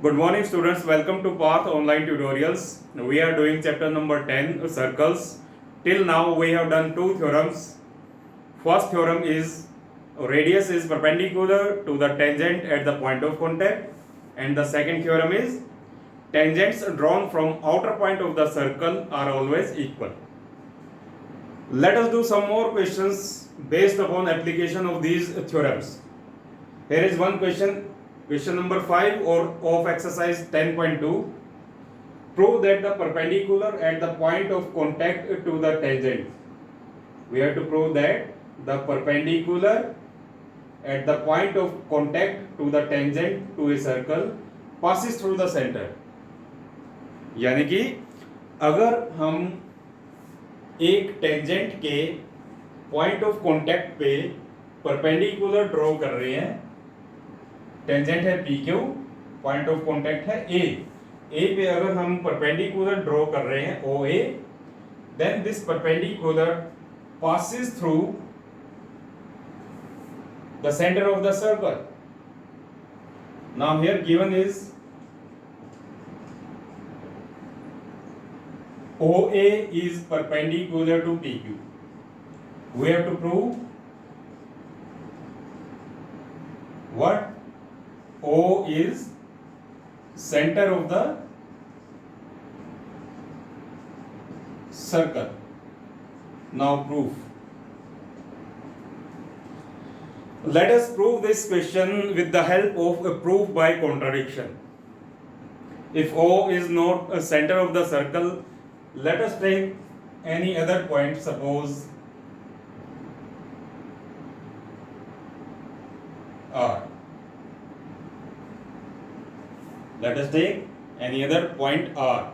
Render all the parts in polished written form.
Good morning, students. Welcome to Path Online Tutorials. We are doing chapter number 10, circles. Till now, we have done two theorems. First theorem is radius is perpendicular to the tangent at the point of contact, and the second theorem is tangents drawn from outer point of the circle are always equal. Let us do some more questions based upon application of these theorems. Here is one question number 5 or of exercise 10.2. Prove that the perpendicular at the point of contact to the tangent. We have to prove that the perpendicular at the point of contact to the tangent to a circle passes through the center. यानी कि अगर हम एक tangent के point of contact पे perpendicular draw कर रहे हैं, टेंजेंट है P Q, point of contact है ए पे अगर हम परपेंडिकुलर ड्रॉ कर रहे हैं O A, then this perpendicular passes through the center of the circle. Now here given is OA is perpendicular to PQ. We have to prove what? O is center of the circle. Now proof. Let us prove this question with the help of a proof by contradiction. If O is not a center of the circle, let us take any other point, suppose R. Let us take any other point R.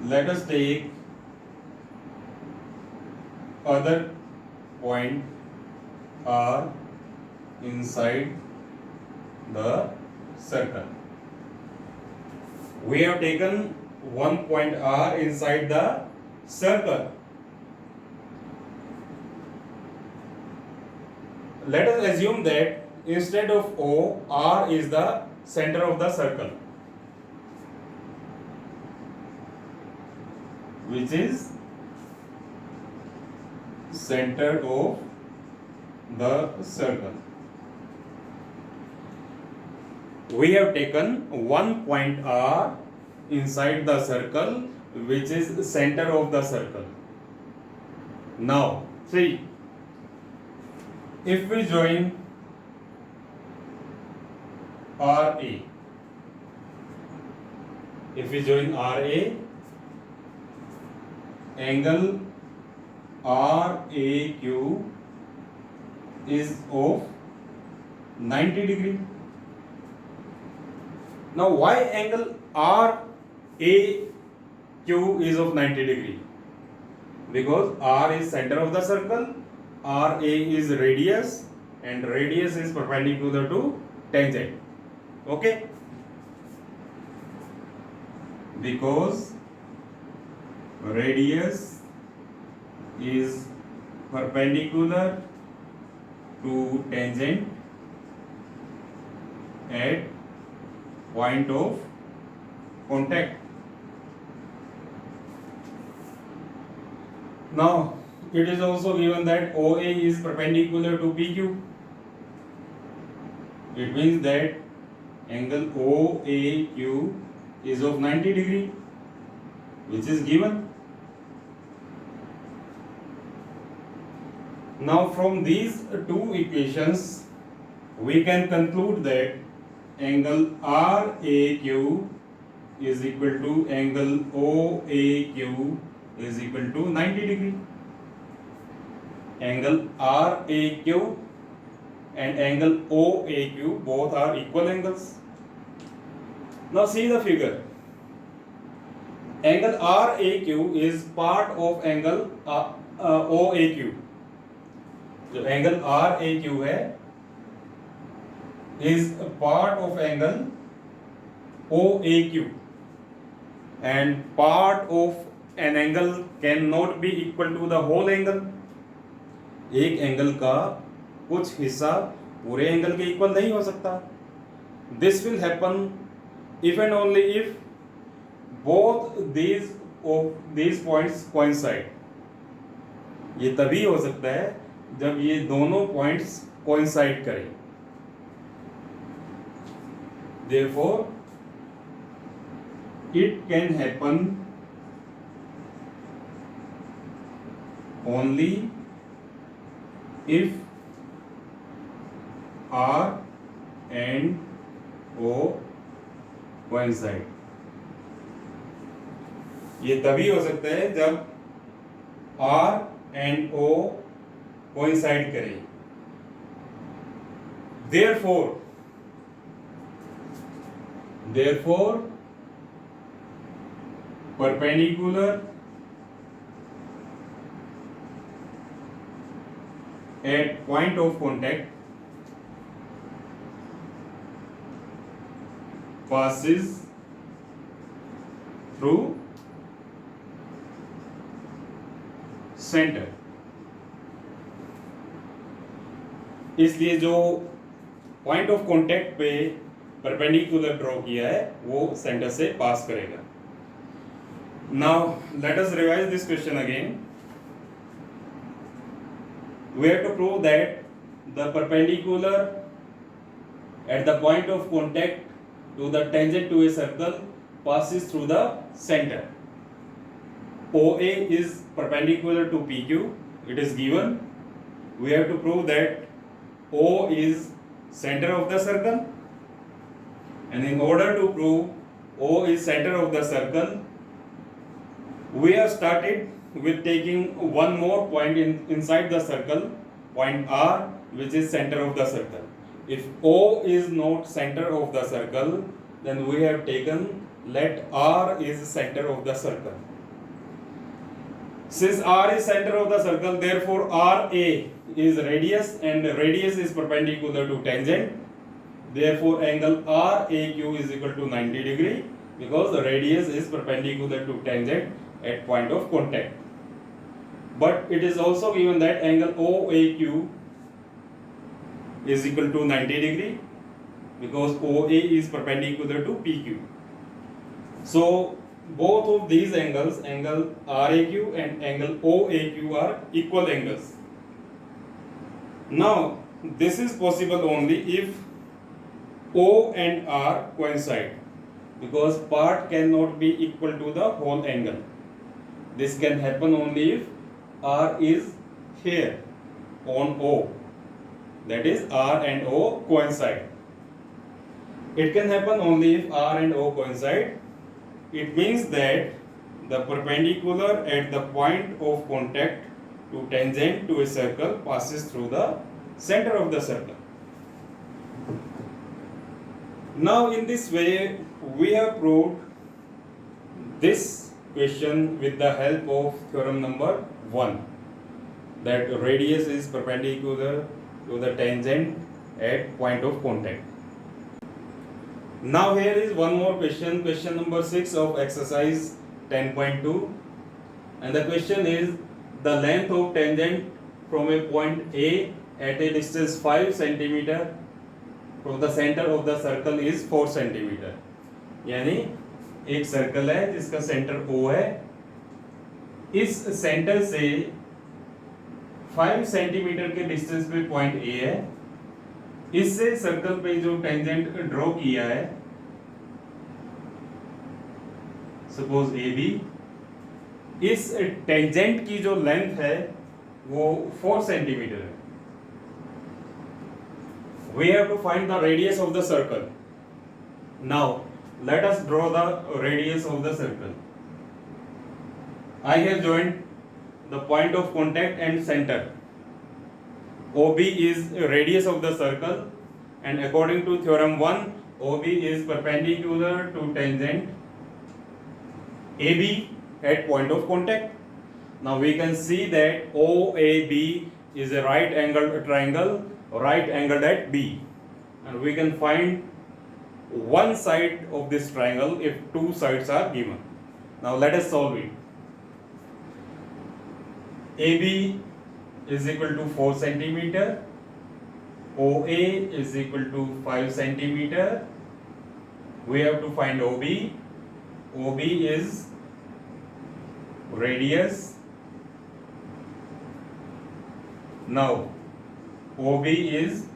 Let us take other point R inside the circle. We have taken one point R inside the circle. Let us assume that instead of O, R is the center of the circle, which is center of the circle. We have taken one point R inside the circle, which is the center of the circle. Now, see, if we join RA, angle RAQ is of 90 degree. Now why angle RAQ is of 90 degree? Because R is center of the circle, RA is radius, and radius is perpendicular to tangent. Okay? Because radius is perpendicular to tangent at point of contact. Now it is also given that OA is perpendicular to PQ. It means that angle OAQ is of 90 degree, which is given. Now from these two equations we can conclude that angle RAQ is equal to angle OAQ is equal to 90 degree. Angle RAQ and angle OAQ both are equal angles. Now see the figure. Angle RAQ is part of angle OAQ. जो angle RAQ है is a part of angle OAQ, and part of an angle cannot be equal to the whole angle. एक angle का कुछ हिस्सा पूरे angle के equal नहीं हो सकता। This will happen if and only if both these points coincide. ये तभी हो सकता है जब ये दोनों पॉइंट्स कोइंसाइड करें। Therefore, it can happen only if R and O coincide। ये तभी हो सकता है जब R and O coincide करें। Therefore, perpendicular at point of contact passes through center। इसलिए जो पॉइंट ऑफ कांटेक्ट पे परपेंडिकुलर ड्रॉ किया है वो सेंटर से पास करेगा। Now let us revise this question again. We have to prove that the perpendicular at the point of contact to the tangent to a circle passes through the center। OA is perpendicular to PQ, it is given। We have to prove that O is center of the circle, and in order to prove O is center of the circle, we have started with taking one more point inside the circle, point R, which is center of the circle। If O is not center of the circle, then we have taken let R is center of the circle। Since R is center of the circle, therefore RA is radius and radius is perpendicular to tangent। Therefore angle RAQ is equal to 90 degree because the radius is perpendicular to tangent at point of contact। But it is also given that angle OAQ is equal to 90 degree because OA is perpendicular to PQ। So both of these angles, angle RAQ and angle OAQ, are equal angles। Now this is possible only if O and R coincide, because part cannot be equal to the whole angle। This can happen only if R is here on O, that is R and O coincide। It can happen only if R and O coincide। It means that the perpendicular at the point of contact to tangent to a circle passes through the center of the circle। Now in this way we have proved this question with the help of theorem number 1, that radius is perpendicular to the tangent at point of contact। Now here is one more question, question number 6 of exercise 10.2, and the question is the length of tangent from a point A at a distance 5 centimeter from the center of the circle is 4 centimeter। यानी एक circle है जिसका centre O है, इस centre से 5 centimetre के distance पे point A है। इससे सर्कल पे जो टेंजेंट ड्रॉ किया है, सपोज AB, इस टेंजेंट की जो लेंथ है वो 4 सेंटीमीटर है। We have to find the radius of the circle। Now let us draw the radius of the circle। I have joined the point of contact and center। OB is radius of the circle, and according to theorem 1, OB is perpendicular to tangent AB at point of contact। Now we can see that OAB is a right angled triangle, right angled at B, and we can find one side of this triangle if two sides are given। Now let us solve it। AB is equal to 4 centimeter OA is equal to 5 centimeter. We have to find OB. OB is radius. Now OB is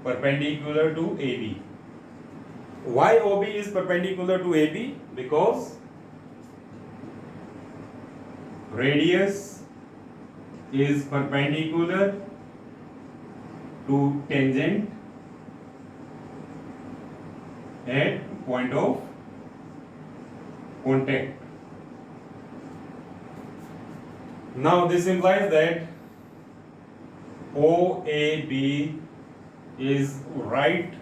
perpendicular to AB. Why OB is perpendicular to AB? Because radius is perpendicular to tangent at point of contact. Now this implies that OAB is right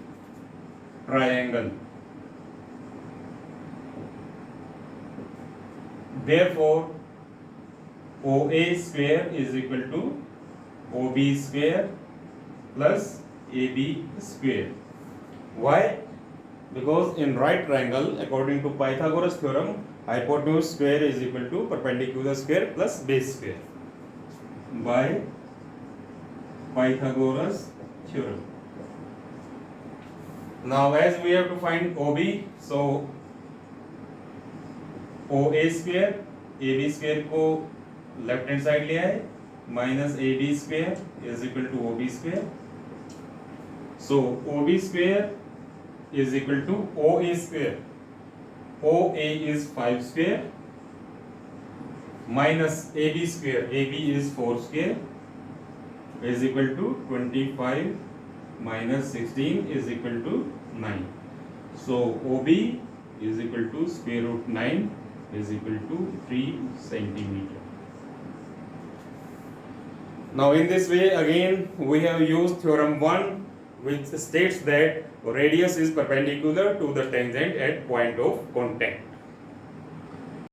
triangle. Therefore, OA square is equal to OB square plus AB square. Why? Because in right triangle, according to Pythagoras theorem, hypotenuse square is equal to perpendicular square plus base square by Pythagoras theorem. Now as we have to find OB, so OA square AB square को left hand side ले आए, minus AB square is equal to OB square. So OB square is equal to OA square. OA is 5 square minus AB square. AB is 4 square is equal to 25 minus 16 is equal to 9. So OB is equal to square root 9 is equal to 3 centimeter. Now in this way again we have used theorem 1, which states that radius is perpendicular to the tangent at point of contact.